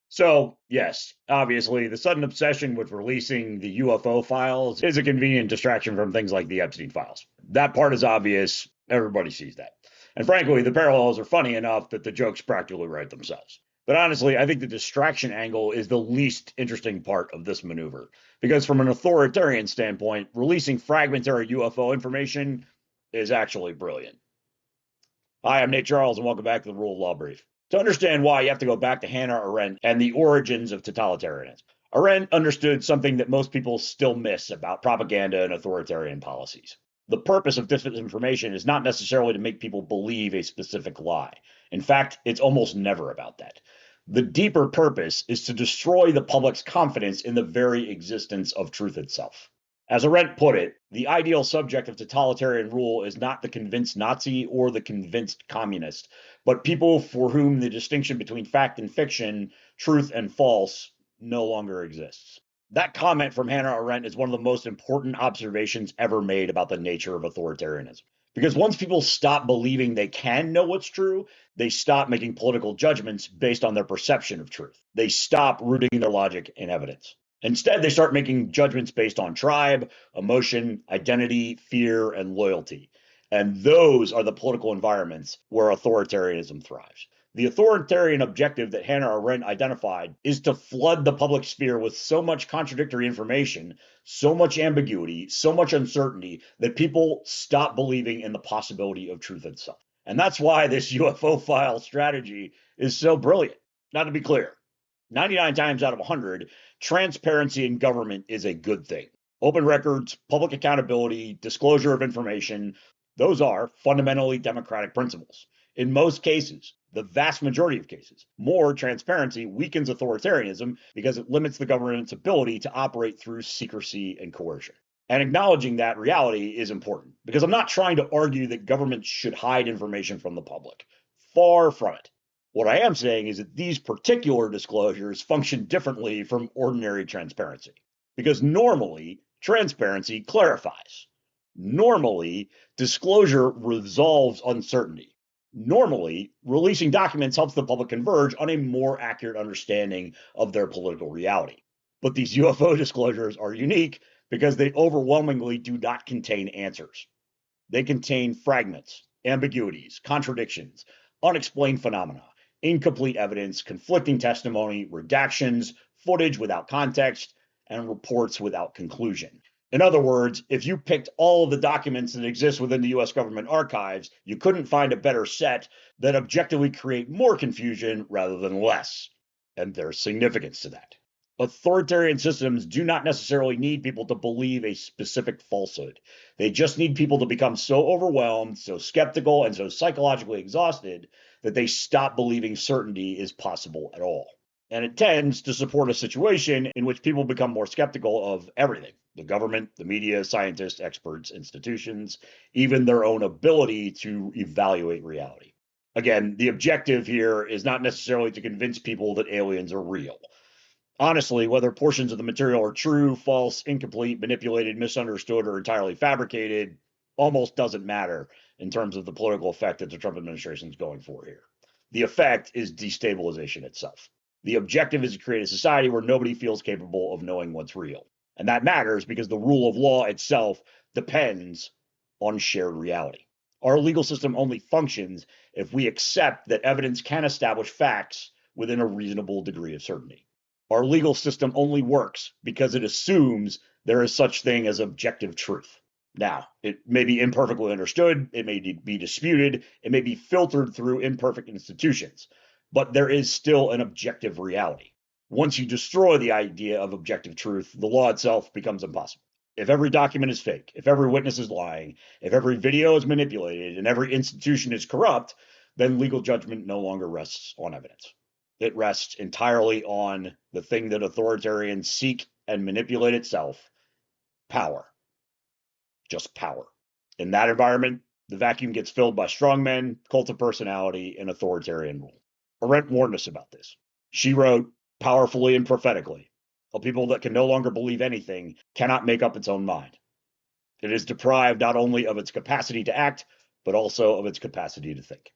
So, yes, obviously, the sudden obsession with releasing the UFO files is a convenient distraction from things like the Epstein files. That part is obvious. Everybody sees that. And frankly, the parallels are funny enough that the jokes practically write themselves. But honestly, I think the distraction angle is the least interesting part of this maneuver. Because from an authoritarian standpoint, releasing fragmentary UFO information is actually brilliant. Hi, I'm Nate Charles, and welcome back to the Rule of Law Brief. To understand why, you have to go back to Hannah Arendt and the origins of totalitarianism. Arendt understood something that most people still miss about propaganda and authoritarian policies. The purpose of disinformation is not necessarily to make people believe a specific lie. In fact, it's almost never about that. The deeper purpose is to destroy the public's confidence in the very existence of truth itself. As Arendt put it, the ideal subject of totalitarian rule is not the convinced Nazi or the convinced communist, but people for whom the distinction between fact and fiction, truth and false, no longer exists. That comment from Hannah Arendt is one of the most important observations ever made about the nature of authoritarianism. Because once people stop believing they can know what's true, they stop making political judgments based on their perception of truth. They stop rooting their logic in evidence. Instead, they start making judgments based on tribe, emotion, identity, fear, and loyalty. And those are the political environments where authoritarianism thrives. The authoritarian objective that Hannah Arendt identified is to flood the public sphere with so much contradictory information, so much ambiguity, so much uncertainty that people stop believing in the possibility of truth itself. And that's why this UFO file strategy is so brilliant. Now, to be clear, 99 times out of 100, transparency in government is a good thing. Open records, public accountability, disclosure of information, those are fundamentally democratic principles. In most cases, the vast majority of cases, more transparency weakens authoritarianism because it limits the government's ability to operate through secrecy and coercion. And acknowledging that reality is important because I'm not trying to argue that governments should hide information from the public. Far from it. What I am saying is that these particular disclosures function differently from ordinary transparency. Because normally, transparency clarifies. Normally, disclosure resolves uncertainty. Normally, releasing documents helps the public converge on a more accurate understanding of their political reality. But these UFO disclosures are unique because they overwhelmingly do not contain answers. They contain fragments, ambiguities, contradictions, unexplained phenomena, incomplete evidence, conflicting testimony, redactions, footage without context, and reports without conclusion. In other words, if you picked all of the documents that exist within the US government archives, you couldn't find a better set that objectively create more confusion rather than less. And there's significance to that. Authoritarian systems do not necessarily need people to believe a specific falsehood. They just need people to become so overwhelmed, so skeptical, and so psychologically exhausted that they stop believing certainty is possible at all. And it tends to support a situation in which people become more skeptical of everything: the government, the media, scientists, experts, institutions, even their own ability to evaluate reality. Again, the objective here is not necessarily to convince people that aliens are real. Honestly, whether portions of the material are true, false, incomplete, manipulated, misunderstood, or entirely fabricated almost doesn't matter in terms of the political effect that the Trump administration is going for here. The effect is destabilization itself. The objective is to create a society where nobody feels capable of knowing what's real. And that matters because the rule of law itself depends on shared reality. Our legal system only functions if we accept that evidence can establish facts within a reasonable degree of certainty. Our legal system only works because it assumes there is such thing as objective truth. Now, it may be imperfectly understood, it may be disputed, it may be filtered through imperfect institutions, but there is still an objective reality. Once you destroy the idea of objective truth, the law itself becomes impossible. If every document is fake, if every witness is lying, if every video is manipulated, and every institution is corrupt, then legal judgment no longer rests on evidence. It rests entirely on the thing that authoritarians seek and manipulate itself: power. Just power. In that environment, the vacuum gets filled by strongmen, cult of personality, and authoritarian rule. Arendt warned us about this. She wrote powerfully and prophetically: a people that can no longer believe anything cannot make up its own mind. It is deprived not only of its capacity to act, but also of its capacity to think.